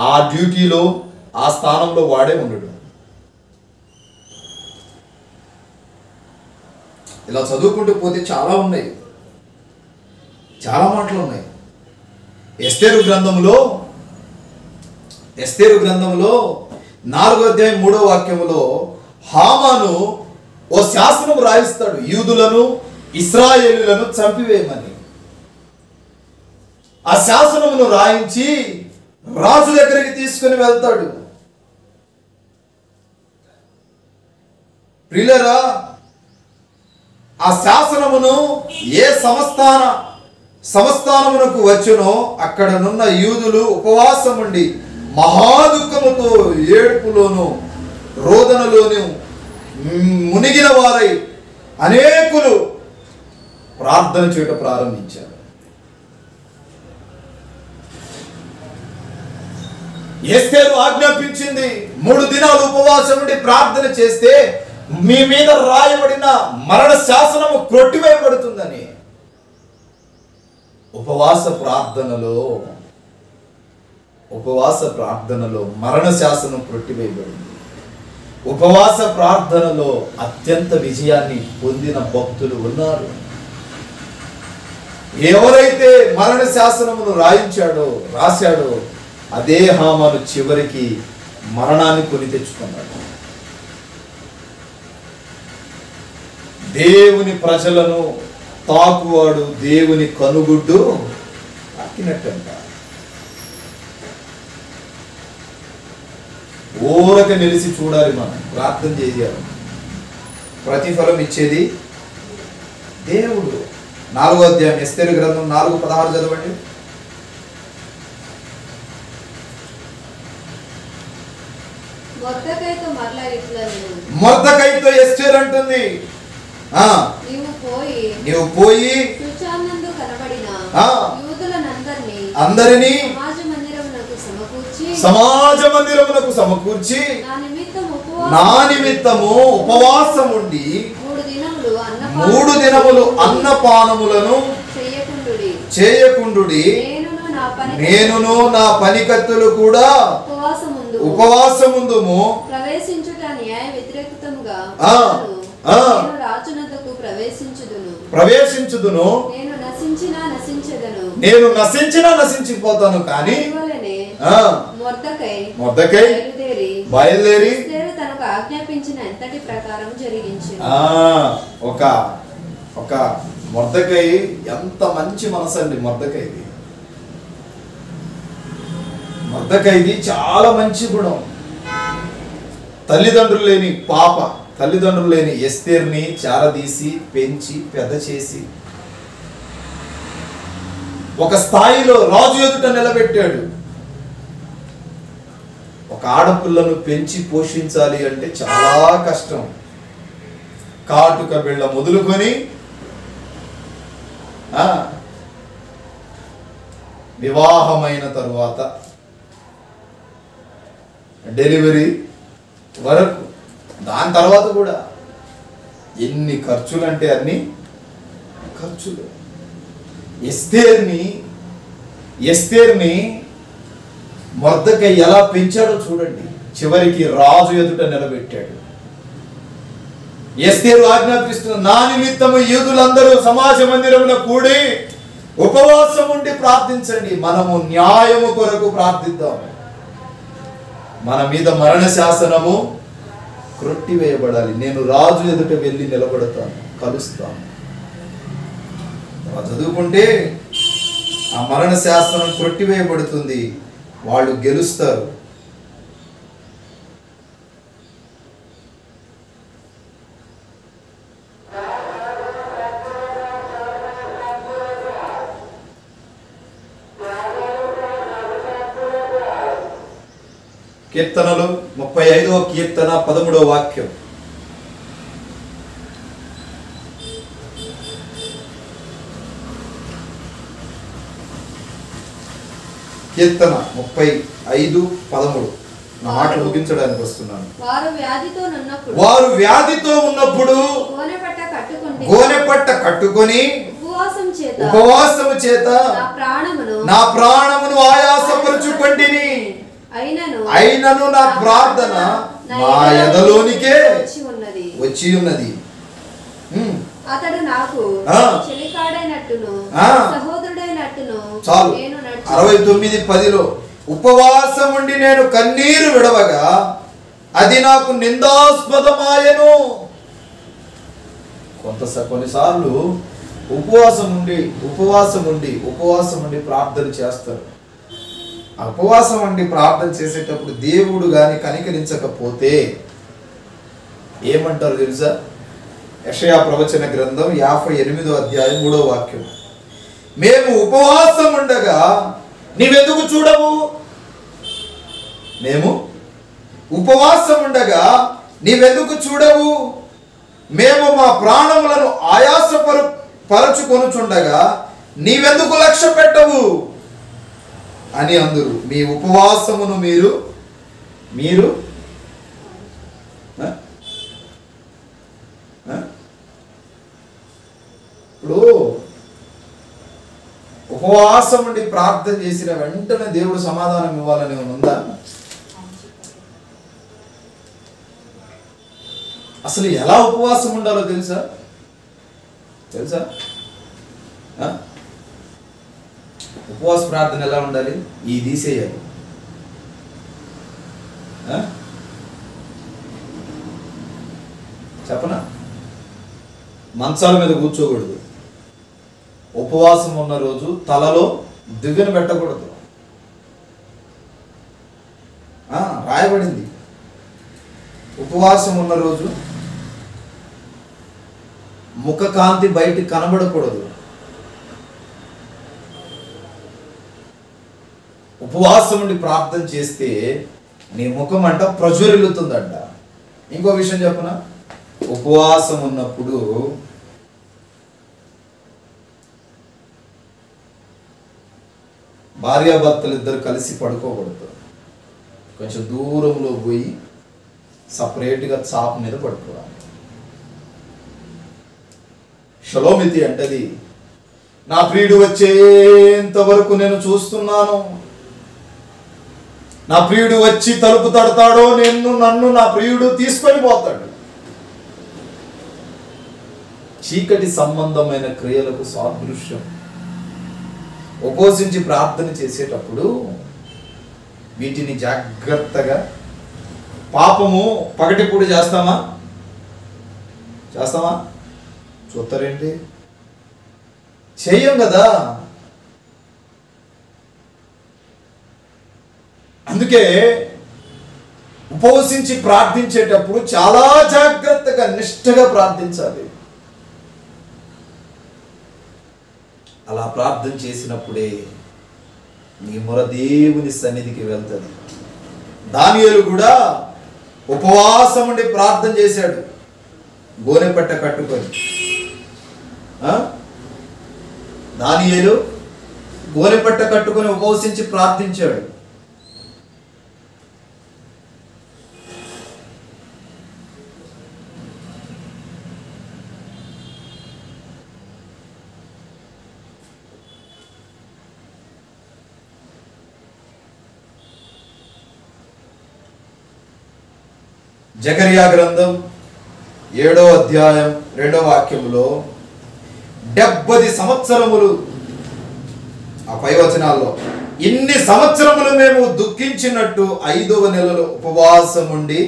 ఆ డ్యూటీలో ఆ స్థానంలో వాడే ఉండడు. ఇలా చదువుకుంటూ పోతే చాలా ఉన్నాయి, చాలా మాటలు ఉన్నాయి. ఎస్తేరు గ్రంథంలో 4వ అధ్యాయం 3వ వాక్యములో హామాను ఓ శాసనం రాయిస్తాడు, యూదులను ఇశ్రాయేలులను చంపివేయమని. ఆ శాసనమును రాయించి రాజు దగ్గరికి తీసుకుని వెళ్తాడు. ప్రియులారా, ఆ శాసనమును ఏ సంస్థానమునకు వచ్చునో అక్కడనున్న యూదులు ఉపవాసం ఉండి మహాదుఃఖముతో ఏడుపులోను రోదనలోను మునిగిన వారై అనేకులు ప్రార్థన చేయడం ప్రారంభించారు. ఎస్తేరు ఆజ్ఞాపించింది, 3 దినాలు ఉపవాసం ఉండి ప్రార్థన చేస్తే మీ మీద రాయబడిన మరణ శాసనము కొట్టివేయబడుతుందని. ఉపవాస ప్రార్థనలో మరణ శాసనం కొట్టివేయబడింది. ఉపవాస ప్రార్థనలో అత్యంత విజయాన్ని పొందిన భక్తులు ఉన్నారు. ఎవరైతే మరణ శాసనమును రాశాడో అదే హామాను చివరికి మరణాన్ని కొని తెచ్చుకున్నాడు. దేవుని ప్రజలను తాకువాడు దేవుని కనుగుడ్డు తాకినట్టంట. ఊరక నిలిచి చూడాలి, మనం ప్రార్థన చేయాలి. ప్రతిఫలం ఇచ్చేది దేవుడు. 4వ అధ్యాయం ఎస్తేరు గ్రంథం 4:16 చదవండి. మొర్దెకైతో ఎస్తేరు అంటుంది, నీవు పోయి అందరినీ సమాజ మందిరమునకు సమకూర్చి నా నిమిత్తము ఉపవాసం ఉండి 3 దినములు అన్నపానములను చేయకుండుడి, నేనును నా పనికత్తులు కూడా ఉపవాసముందుము. ప్రవేశించుదును, నేను నశించినా నశించిపోతాను. కానీ మొర్దెకై బయలుదేరి తనకు ఆజ్ఞాపించిన ఎంతటి ప్రకారం జరిగించింది. ఒక మొర్దెకై ఎంత మంచి మనసు అండి. మొర్దెకైది చాలా మంచి గుణం. తల్లిదండ్రులు లేని ఎస్తేర్ని చారదీసి పెంచి పెద్ద చేసి ఒక స్థాయిలో రాజు ఎదుట నిలబెట్టాడు. ఒక ఆడపిల్లను పెంచి పోషించాలి అంటే చాలా కష్టం. కాటుక బిళ్ళ మొదలుకొని వివాహమైన తరువాత డెలివరీ వరకు, దాని తర్వాత కూడా ఎన్ని ఖర్చులు అంటే అన్ని ఖర్చులు. ఎస్తేర్ని మొర్దెకై ఎలా పెంచాడో చూడండి. చివరికి రాజు ఎదుట నిలబెట్టాడు. ఎస్తేరు ఆజ్ఞాపిస్తున్న, నా నిమిత్తము యూదులందరూ సమాజ మందిరమున కూడి ఉపవాసం ఉండి ప్రార్థించండి. మనము న్యాయము కొరకు ప్రార్థిద్దాం. మన మీద మరణ శాసనము క్రొట్టివేయబడాలి. నేను రాజు ఎదుట వెళ్ళి నిలబడతాను, కలుస్తాను. చదువుకుంటే ఆ మరణ శాసనం కొట్టివేయబడుతుంది, వాళ్ళు గెలుస్తారు. కీర్తనలు 35వ కీర్తన 13వ వాక్యం. కీర్తన 35:13. నా మాటలు ముగించడానికి వస్తున్నాను. వారు వ్యాధితో ఉన్నప్పుడు గోనెపట్ట కట్టుకొని ఉపవాసము చేత నా ప్రాణమును ఆయాసపరుచుకొంటిని. అయినను నా ప్రార్థన నా ఎదలోనికే వచ్చి ఉన్నది. అతడు నాకు చెలికాడైనట్టును సహోదరుడైనట్టును చాలు. 69:10 ఉపవాసం ఉండి నేను కన్నీరు విడవగా అది నాకు నిందాస్పదమాయను. కొన్నిసార్లు ఉపవాసం ఉండి ప్రార్థన చేస్తారు. ఉపవాసం ఉండి ప్రార్థన చేసేటప్పుడు దేవుడు గాని కనికరించకపోతే ఏమంటారు తెలుసా? యెషయా ప్రవచన గ్రంథం 58వ అధ్యాయం 3వ వాక్యం. మేము ఉపవాసం ఉండగా నీవెందుకు చూడవు? మేము ఉపవాసం ఉండగా నీవెందుకు చూడవు? మేము మా ప్రాణములను పరచుకొనుచుండగా నీవెందుకు లక్ష్య పెట్టవు అని అందురు. మీ ఉపవాసమును మీరు ఇప్పుడు ఉపవాసం ఉండి ప్రార్థన చేసిన వెంటనే దేవుడు సమాధానం ఇవ్వాలని ఉందా? అసలు ఎలా ఉపవాసం ఉండాలో తెలుసా? ఉపవాస ప్రార్థన ఎలా ఉండాలి? ఈ తీసేయాలి. చెప్పనా? మంచాల మీద కూర్చోకూడదు. ఉపవాసం ఉన్న రోజు తలలో దివ్యను పెట్టకూడదు. రాయబడింది. ఉపవాసం ఉన్న రోజు ముఖ కాంతి బయటికి కనబడకూడదు. ఉపవాసం ఉండి ప్రార్థన చేస్తే నీ ముఖం అంట ప్రజ్వరిల్లుతుందంట. ఇంకో విషయం చెప్పనా? ఉపవాసం ఉన్నప్పుడు భార్యాభర్తలు ఇద్దరు కలిసి పడుకోకూడదు. కొంచెం దూరంలో పోయి సపరేట్గా చాప మీద పడుకోవాలి. షలోమితి అంటది, నా ప్రియుడు వచ్చేంత వరకు నేను చూస్తున్నాను. నా ప్రియుడు వచ్చి తలుపు తడతాడో నన్ను నా ప్రియుడు తీసుకొని పోతాడు. చీకటి సంబంధమైన క్రియలకు సాదృశ్యం. ఉపవసించి ప్రార్థన చేసేటప్పుడు వీటిని జాగ్రత్తగా, పాపము పగటిపూట చేస్తామా? చూస్తారేంటి? చెయ్యం కదా. అందుకే ఉపవసించి ప్రార్థించేటప్పుడు చాలా జాగ్రత్తగా నిష్ఠగా ప్రార్థించాలి. అలా ప్రార్థన చేసినప్పుడే నీ మొర దేవుని సన్నిధికి వెళ్తుంది. దానియేలు కూడా ఉపవాసం ఉండి ప్రార్థన చేశాడు, గోనెపట్ట కట్టుకొని. దానియేలు గోనెపట్ట కట్టుకొని ఉపవసించి ప్రార్థించాడు. జకరియా గ్రంథం 7వ అధ్యాయం 2వ వాక్యములో 70 సంవత్సరములు, ఆ పై వచనాల్లో, ఇన్ని సంవత్సరములు మేము దుఃఖించినట్టు 5వ నెలలో ఉపవాసం ఉండి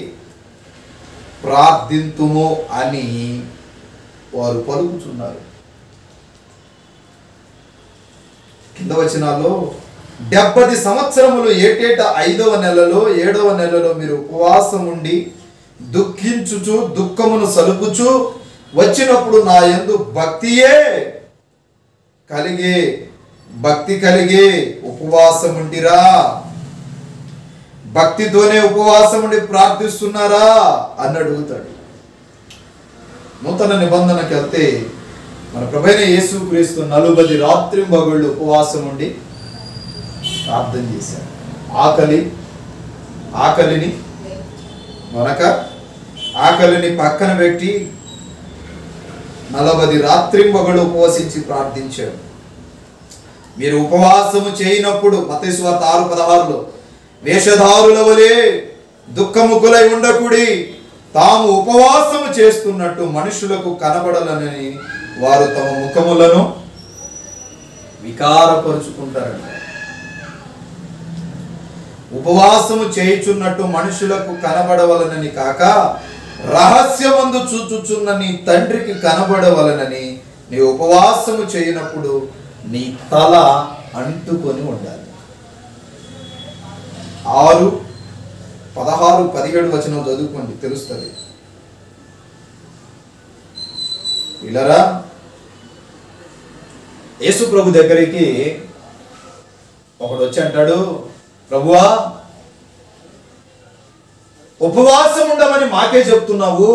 ప్రార్థింతుము అని వారు పలుకుతున్నారు. కింద వచనాల్లో 70 సంవత్సరములు ఏటేటా 5వ నెలలో 7వ నెలలో మీరు ఉపవాసం ఉండి దుఃఖించుచు దుఃఖమును సలుపుచు వచ్చినప్పుడు నా యందు భక్తి కలిగే ఉపవాసం ఉండిరా. భక్తితోనే ఉపవాసం ఉండి ప్రార్థిస్తున్నారా అని అడుగుతాడు. నూతన నిబంధనకి వెళ్తే మన ప్రభువైన యేసుక్రీస్తు 40 రాత్రింబగళ్ళు ఉపవాసం ఉండి ప్రార్థన చేశారు. ఆకలిని పక్కన పెట్టి 40 రాత్రింబగళ్ళు ఉపవసించి ప్రార్థించాడు. మీరు ఉపవాసము చేయనప్పుడు, మత్తయి సువార్త 6:16లో, వేషధారుల వలె దుఃఖముఖులై ఉండకుడి, తాము ఉపవాసము చేస్తున్నట్టు మనుషులకు కనబడాలని వారు తమ ముఖములను వికారపరుచుకుంటారంట. ఉపవాసము చేయుచున్నట్టు మనుషులకు కనబడవలనని కాక రహస్యమందు చూచుచున్న నీ తండ్రికి కనబడవలనని నీ ఉపవాసము చేయనప్పుడు నీ తల అంటుకొని ఉండాలి. 6, 16, 17 వచనం చదువుకోండి, తెలుస్తుంది. ఇలారా యేసు ప్రభు దగ్గరికి ఒకడు వచ్చి అంటాడు, ప్రభువా ఉపవాసం ఉండమని మాకే చెప్తున్నావు,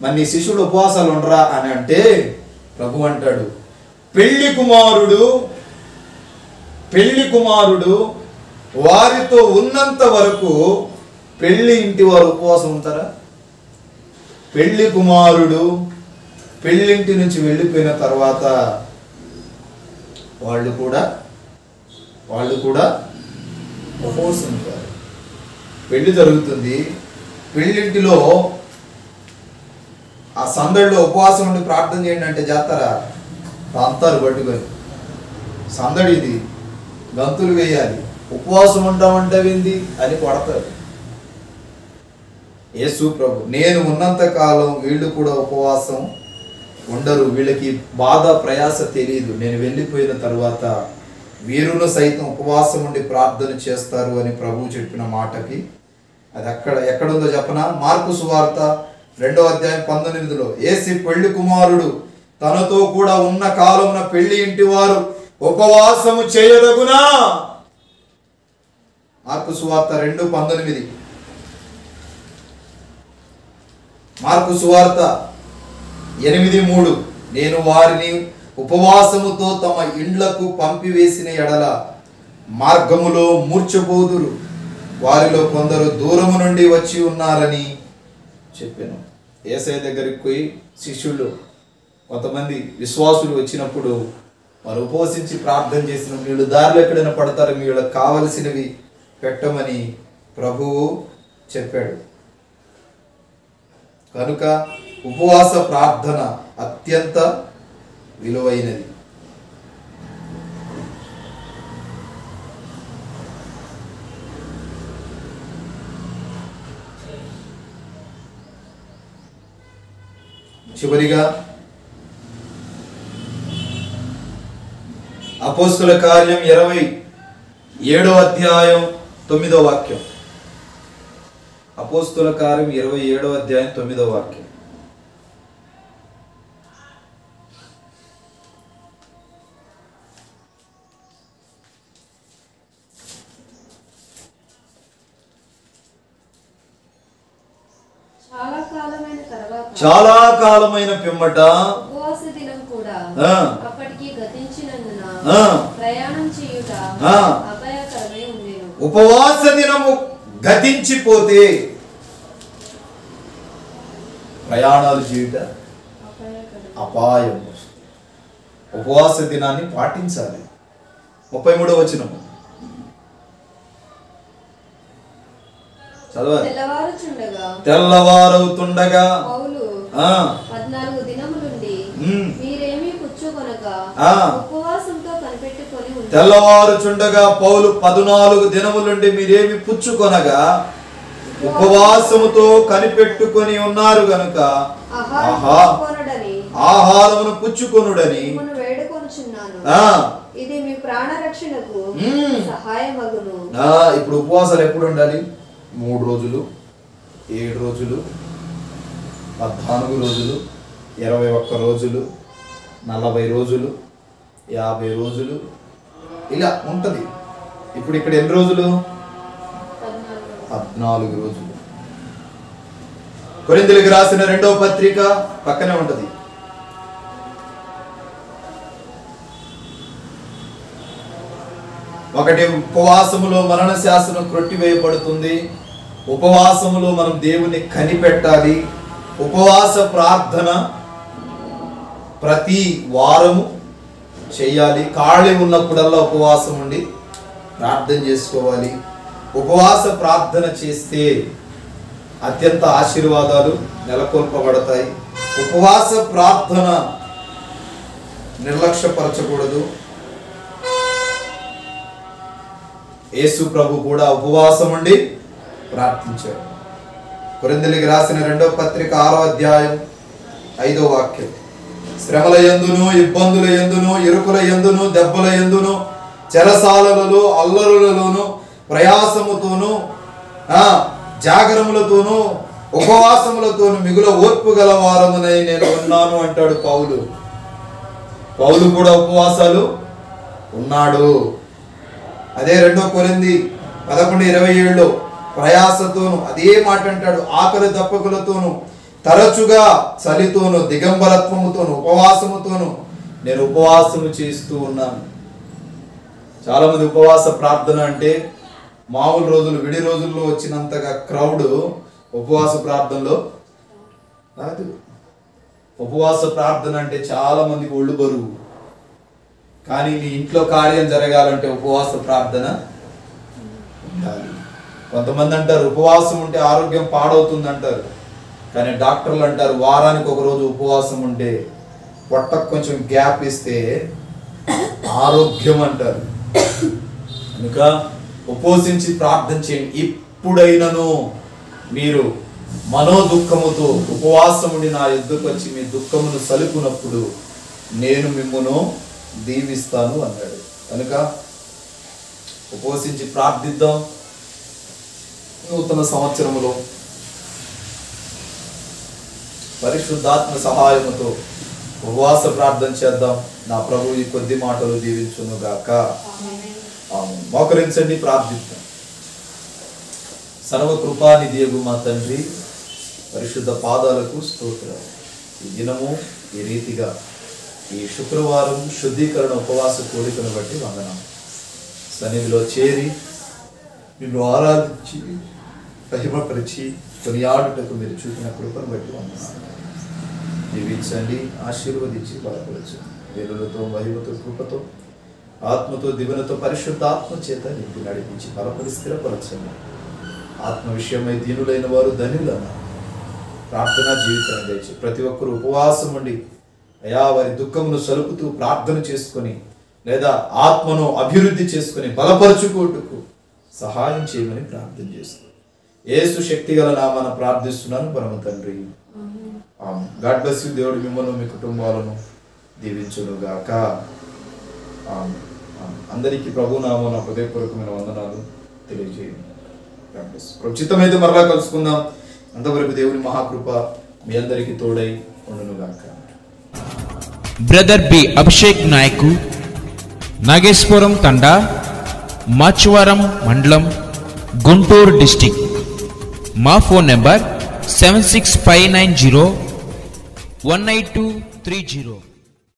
మరి నీ శిష్యుడు ఉపవాసాలు ఉండరా అని అంటే ప్రభు అంటాడు, పెళ్లి కుమారుడు వారితో ఉన్నంత వరకు పెళ్లి ఇంటి వారు ఉపవాసం ఉంటారా? పెళ్లి కుమారుడు పెళ్లింటి నుంచి వెళ్ళిపోయిన తర్వాత వాళ్ళు కూడా ఉపవాసం ఉంటారు. పెళ్లి జరుగుతుంది, పెళ్లింటిలో ఆ సందడిలో ఉపవాసం ఉండి ప్రార్థన చేయండి అంటే చేస్తారా? అంతారు పట్టుకొని సందడి ఇది, గంతులు వేయాలి, ఉపవాసం ఉంటామంటే వింది అని కొడతారు. యేసు ప్రభు, నేను ఉన్నంత కాలం వీళ్ళు కూడా ఉపవాసం ఉండరు, వీళ్ళకి బాధ ప్రయాస తెలియదు, నేను వెళ్ళిపోయిన తర్వాత వీరును సైతం ఉపవాసం ఉండి ప్రార్థన చేస్తారు అని ప్రభువు చెప్పిన మాటకి అది ఎక్కడుందో చెప్పనా? మార్కు సువార్త 2వ అధ్యాయం 19లో యేసు పెళ్లి కుమారుడు తనతో కూడా ఉన్న కాలమున పెళ్లి ఇంటి వారు ఉపవాసము చేయదగునా? మార్కు సువార్త 2:19. మార్కు సువార్త 8:3 నేను వారిని ఉపవాసముతో తమ ఇండ్లకు పంపివేసిన ఎడల మార్గములో మూర్ఛపోదురు, వారిలో కొందరు దూరము నుండి వచ్చి ఉన్నారని చెప్పాను. యేసయ్య దగ్గరికి పోయి శిష్యులు కొంతమంది విశ్వాసులు వచ్చినప్పుడు వారు ఉపవసించి ప్రార్థన చేసిన, వీళ్ళు దారిలో ఎక్కడైనా పడతారు, వీళ్ళకి కావలసినవి పెట్టమని ప్రభువు చెప్పాడు. కనుక ఉపవాస ప్రార్థన అత్యంత విలువైనది. చివరిగా అపోస్తుల కార్యం 27వ అధ్యాయం 9వ వాక్యం. అపోస్తుల కార్యం 27వ అధ్యాయం 9వ వాక్యం. చాలా కాలమైన పిమ్మట ఉపవాస దినం కూడా అప్పటికి గతించినందున ప్రయాణం చేయుట అపాయకరమై ఉండెను. ఉపవాస దినము గతించిపోతే ప్రయాణాలు చేయుట అపాయం. ఉపవాస దినాన్ని పాటించాలి. 33వ వచనము చదవాలి. తెల్లవారవుతుండగా పౌలు 14 దినములుండి మీరేమీ పుచ్చుకొనక ఉపవాసంతో కనిపెట్టుకొని ఉన్నారు. తెల్లవారుచుండగా పౌలు 14 దినములుండి మీరేమి పుచ్చుకొనగా ఉపవాసముతో కనిపెట్టుకొని ఉన్నారు గనుక ఆహారమును పుచ్చుకొనుడని వేడుకొనుచున్నాను. ఇది మీ ప్రాణ రక్షణకు సహాయమగును. ఇప్పుడు ఉపవాసాలు ఎప్పుడు ఉండాలి? 3 రోజులు, 7 రోజులు, 14 రోజులు, 21 రోజులు, 40 రోజులు, 50 రోజులు, ఇలా ఉంటుంది. ఇప్పుడు ఇక్కడ ఎన్ని రోజులు? 14 రోజులు. కొరింథీయులకు రాసిన 2వ పత్రిక పక్కనే ఉంటది. ఒకటి, ఉపవాసములో మరణ శాసనం క్రొట్టివేయబడుతుంది. ఉపవాసములో మనం దేవుని కనిపెట్టాలి. ఉపవాస ప్రార్థన ప్రతి వారము చేయాలి. ఖాళీ ఉన్నప్పుడల్లా ఉపవాసం ఉండి ప్రార్థన చేసుకోవాలి. ఉపవాస ప్రార్థన చేస్తే అత్యంత ఆశీర్వాదాలు నెలకొల్పబడతాయి. ఉపవాస ప్రార్థన నిర్లక్ష్యపరచకూడదు. యేసు ప్రభు కూడా ఉపవాసం ఉండి ప్రార్థించాడు. కొరింథీయులకు రాసిన 2వ పత్రిక 6వ అధ్యాయం 5వ వాక్యం. శ్రమల యందును, ఇబ్బందుల యందును, ఇరుకుల యందును, దెబ్బల యందును, చెరసాలలలో, అల్లరులలోను, ప్రయాసముతోను, జాగరములతోను, ఉపవాసములతోను మిగుల ఓర్పు గల వారమునై నేను ఉన్నాను అంటాడు పౌలు. పౌలు కూడా ఉపవాసాలు ఉన్నాడు. అదే 2 కొరింథీ 11:27 ప్రయాసతోను అదే మాట అంటాడు. ఆకలి దప్పకులతోను, తరచుగా చలితోను, దిగంబరత్వముతోను, ఉపవాసముతోను నేను ఉపవాసము చేస్తూ ఉన్నాను. చాలా మంది ఉపవాస ప్రార్థన అంటే మామూలు రోజులు, విడి రోజుల్లో వచ్చినంతగా క్రౌడ్ ఉపవాస ప్రార్థనలో రాదు. ఉపవాస ప్రార్థన అంటే చాలా మందికి ఒళ్ళు బరువు. కానీ మీ ఇంట్లో కార్యం జరగాలంటే ఉపవాస ప్రార్థన ఉండాలి. కొంతమంది అంటారు ఉపవాసం ఉంటే ఆరోగ్యం పాడవుతుంది అంటారు. కానీ డాక్టర్లు అంటారు వారానికి ఒక రోజు ఉపవాసం ఉంటే పొట్టకు కొంచెం గ్యాప్ ఇస్తే ఆరోగ్యం అంటారు. కనుక ఉపవసించి ప్రార్థన చేయండి. ఇప్పుడైనను మీరు మనోదుఃఖముతో ఉపవాసం ఉండి నా ఎద్దుకు వచ్చి మీ దుఃఖమును సలుపునప్పుడు నేను మిమ్మును దీవిస్తాను అన్నాడు. కనుక ఉపవసించి ప్రార్థిద్దాం. నూతన సంవత్సరములో పరిశుద్ధాత్మ సహాయముతో ఉపవాస ప్రార్థన చేద్దాం. నా ప్రభు ఈ కొద్ది మాటలు దీవించును గాక. ఆమేన్. మోకరించండి, ప్రార్థిద్దాం. సర్వకృపానిధియగు మా తండ్రి, పరిశుద్ధ పాదాలకు స్తోత్రాలు. ఈ దినము ఈ రీతిగా ఈ శుక్రవారం శుద్ధీకరణ ఉపవాస కోరికను బట్టి వందనం. సన్నిధిలో చేరి నిన్ను ఆరాధించి మహిమపరిచి కొనియాడుటకు మీరు చూపిన కృపను బట్టి వందనాలు. దీవించండి, ఆశీర్వదించి బలపరచండి. వెలుగుతో, మహిమతో, కృపతో, ఆత్మతో, దివెనతో, పరిశుద్ధాత్మ చేత నింపి నడిపించి బలపరి స్థిరపరచండి. ఆత్మ విషయమై దీనులైన వారు ధన్యులన్నారు. ప్రార్థనా జీవితాన్ని దయచేసి ప్రతి ఒక్కరూ ఉపవాసం ఉండి అయా వారి దుఃఖమును సలుపుతూ ప్రార్థన చేసుకొని లేదా ఆత్మను అభివృద్ధి చేసుకొని బలపరచుకోటుకు సహాయం చేయమని ప్రార్థన చేస్తున్నాను. యేసు శక్తి గల నామాన ప్రార్థిస్తున్నాను పరమ తండ్రి. ఆమేన్. God bless you. దేవుడు మిమ్మల్ని మీ కుటుంబాలను దీవించును గాక. ఆమేన్. అందరికీ ప్రభు నామాన హృదయపూర్వకమైన వందనాలు తెలియజేయండి. చిత్తమైతే మరలా కలుసుకుందాం. అంతవరకు దేవుని మహాకృప మీ అందరికీ తోడై ఉండును గాక. బ్రదర్ బి అభిషేక్ నాయకు, నాగేశ్వరం తండా, మాచువరం మండలం, గుంటూరు డిస్టిక్. మా ఫోన్ నెంబర్ 7659018230.